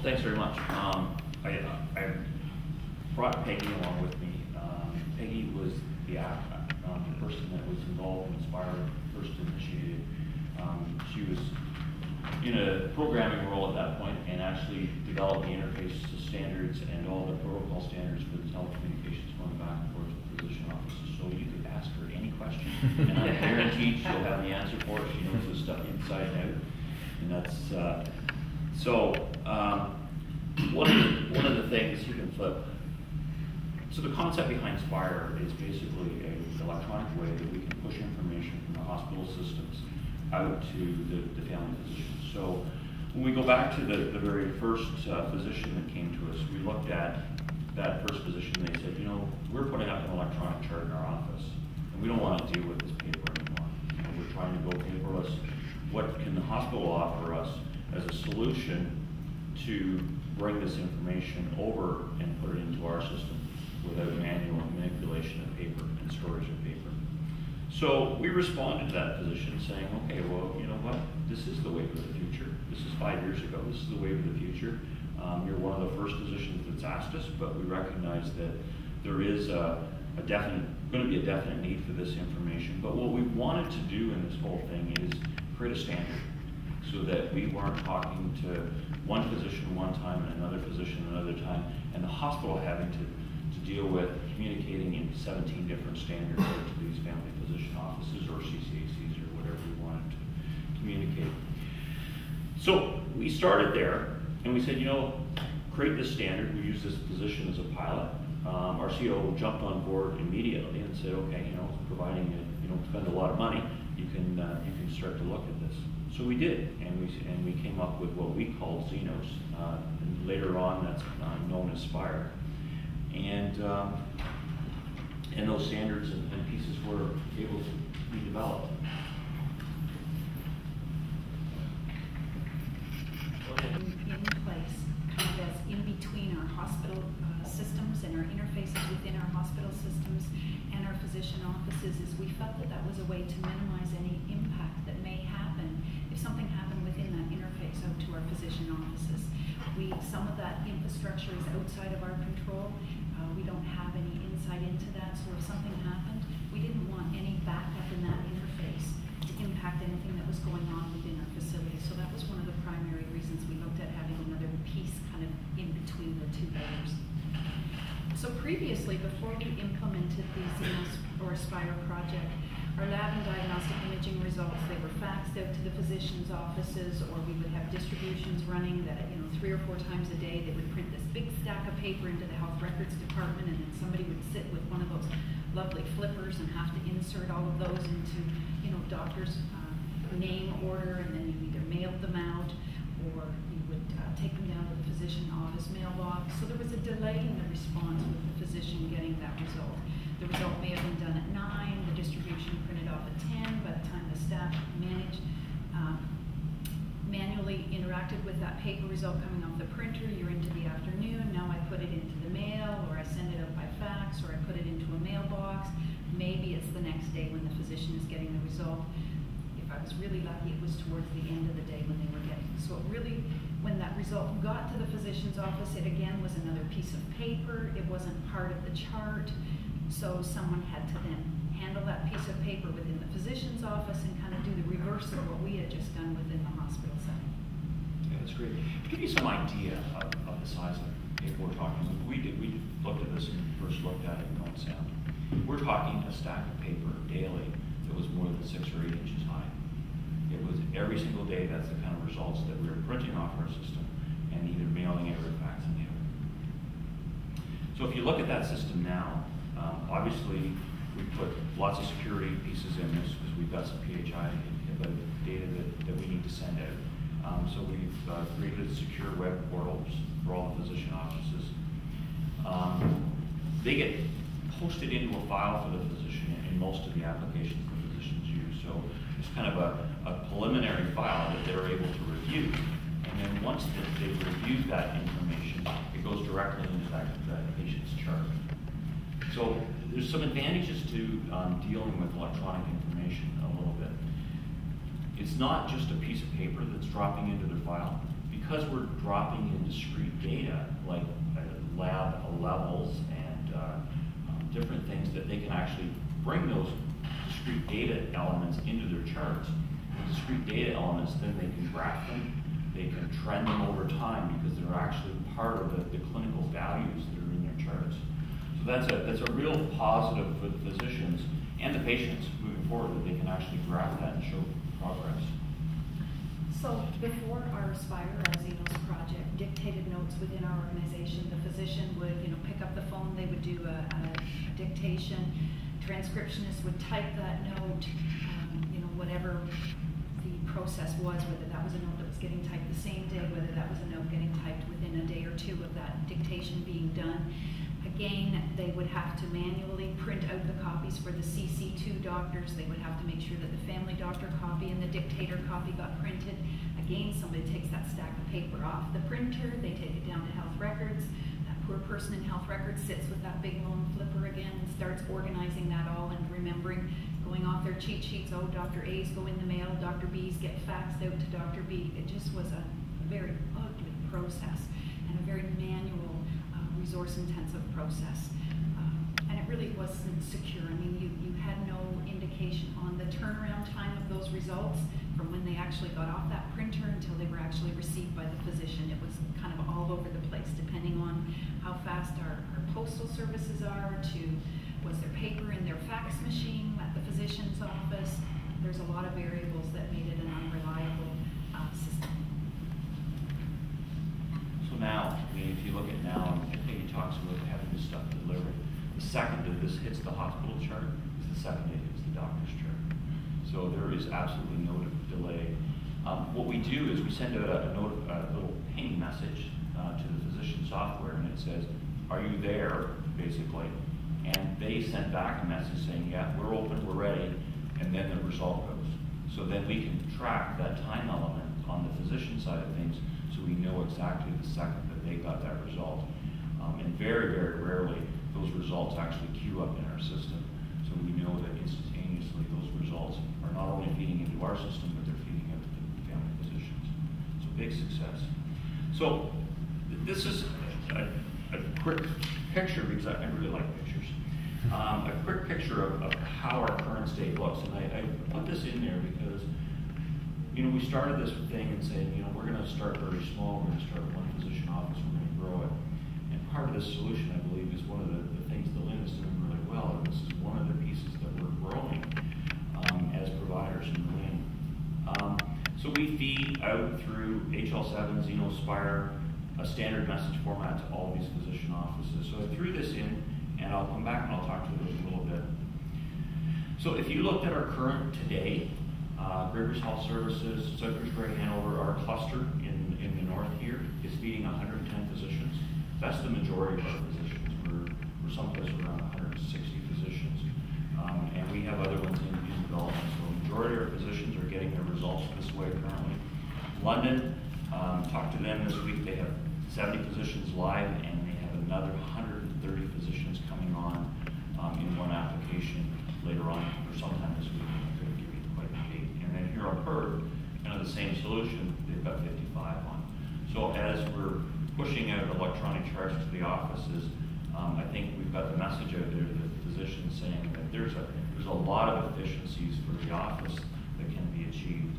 Well, thanks very much. I brought Peggy along with me. Peggy was the person that was involved when SPIRE first initiated. She was in a programming role at that point and actually developed the interface standards and all the protocol standards for the telecommunications going back and forth to physician offices. So you could ask her any question, and I'm guaranteed she'll have the answer for it. She knows this stuff inside and out, and that's one of the things you can flip. So the concept behind SPIRE is basically an electronic way that we can push information from the hospital systems out to the family physicians. So when we go back to the very first physician that came to us, we looked at that first physician. They said, you know, we're putting up an electronic chart in our office, and we don't want to deal with this paper anymore. You know, we're trying to go paperless. What can the hospital offer us as a solution to bring this information over and put it into our system without manual manipulation of paper and storage of paper? So we responded to that physician saying, okay, well, you know what? This is the wave of the future. This is 5 years ago. This is the wave of the future. You're one of the first physicians that's asked us, but we recognize that there is going to be a definite need for this information. But what we wanted to do in this whole thing is create a standard so that we weren't talking to one physician one time and another physician another time, and the hospital having to deal with communicating in 17 different standards out to these family physician offices or CCACs or whatever we wanted to communicate. So we started there, and we said, you know, create this standard. We use this position as a pilot. Our CEO jumped on board immediately and said, okay, you know, providing you don't spend a lot of money, you can start to look at this. So we did, and we came up with what we called Xenos. And later on, that's known as SPIRE. And those standards and pieces were able to be developed. In place, kind of as in between our hospital systems and our interfaces within our hospital systems and our physician offices, is we felt that that was a way to minimize any impact that may happen if something happened within that interface out to our physician offices. Some of that infrastructure is outside of our control. We don't have any insight into that, so if something happened, we didn't want any backup in that interface to impact anything that was going on within our facility. So that was one of the primary reasons we looked at having another piece kind of in between the two layers. So previously, before we implemented the Xenos or SPIRE project, our lab and diagnostic imaging results, they were faxed out to the physicians' offices, or we would have distributions running that, you know, 3 or 4 times a day. They would print this big stack of paper into the health records department, and then somebody would sit with one of those lovely flippers and have to insert all of those into, you know, doctor's name order, and then you either mailed them out or you would take them down to the physician office mailbox. So there was a delay in the response with the physician getting that result. The result may have been done at 9, the distribution printed off at 10. By the time the staff manually interacted with that paper result coming off the printer, you're into the afternoon. Now I put it into the mail, or I send it out by fax, or I put it into a mailbox. Maybe it's the next day when the physician is getting the result. If I was really lucky, it was towards the end of the day when they were getting it. So it really, when that result got to the physician's office, it again was another piece of paper. It wasn't part of the chart. So someone had to then handle that piece of paper within the physician's office and kind of do the reverse of what we had just done within the hospital setting. Yeah, that's great. To give you some idea of the size of paper we're talking about, we looked at this and first looked at it in North Sound. We're talking a stack of paper daily that was more than 6 or 8 inches high. It was every single day. That's the kind of results that we were printing off our system and either mailing it or faxing it. So if you look at that system now, obviously we put lots of security pieces in this because we've got some PHI data that we need to send out. So we've created secure web portals for all the physician offices. They get posted into a file for the physician in most of the applications the physicians use. So it's kind of a preliminary file that they're able to review. And then once they've reviewed that information, it goes directly into that patient's chart. So there's some advantages to dealing with electronic information a little bit. It's not just a piece of paper that's dropping into their file. because we're dropping in discrete data, like lab levels and different things, that they can actually bring those discrete data elements into their charts. The discrete data elements, then they can graph them, they can trend them over time because they're actually part of the clinical values that are in their charts. So that's a real positive for the physicians and the patients moving forward, that they can actually graph that and show progress. So before our SPIRE, our Xenos project, dictated notes within our organization, the physician would, pick up the phone, they would do a dictation, transcriptionist would type that note, whatever the process was, whether that was a note that was getting typed the same day, whether that was a note getting typed within a day or two of that dictation being done. Again, they would have to manually print out the copies for the CC2 doctors. They would have to make sure that the family doctor copy and the dictator copy got printed. Again, somebody takes that stack of paper off the printer, they take it down to health records. That poor person in health records sits with that big long flipper again and starts organizing that all and remembering, going off their cheat sheets. Oh, Dr. A's go in the mail, Dr. B's get faxed out to Dr. B. It just was a very ugly process and a very manual, resource-intensive process. And it really wasn't secure. I mean, you had no indication on the turnaround time of those results from when they actually got off that printer until they were actually received by the physician. It was kind of all over the place, depending on how fast our postal services are, to was there paper in their fax machine at the physician's office. There's a lot of variables that made it an unreliable system. So now, if you look at now, I think he talks about having this stuff delivered. The second that this hits the hospital chart is the second it hits the doctor's chart. So there is absolutely no delay. What we do is we send out a little ping message to the physician software, and it says, "Are you there?" basically. And they send back a message saying, "Yeah, we're open, we're ready," and then the result goes. So then we can track that time element on the physician side of things, so we know exactly the second that they got that result. And very, very rarely those results actually queue up in our system. So we know that instantaneously those results are not only feeding into our system, but they're feeding out to the family physicians. So big success. So this is a quick picture, because I really like pictures. A quick picture of how our current state looks. And I put this in there because, we started this thing and saying, we're going to start very small. We're going to start with one physician office. We're going to grow it. And part of this solution, I believe, is one of the things that Lynn is doing really well. And this is one of the pieces that we're growing as providers in Lynn. So we feed out through HL7, Xenos, SPIRE, a standard message format to all of these physician offices. So I threw this in, and I'll come back and I'll talk to you a little bit. So if you looked at our current today, Rivers Health Services, Sudbury, Hanover, our cluster in the north here is feeding 110 physicians. That's the majority of our physicians. We're someplace around 160 physicians. And we have other ones in development. So the majority of our physicians are getting their results this way currently. London, talked to them this week. They have 70 physicians live, and they have another 130 physicians coming on in one application later on, or sometime this week. I'm going to give you quite a date. And then here on Perth, the same solution, they've got 55 on. So as we're pushing out electronic charts to the offices, I think we've got the message out there to the physicians saying that there's a lot of efficiencies for the office that can be achieved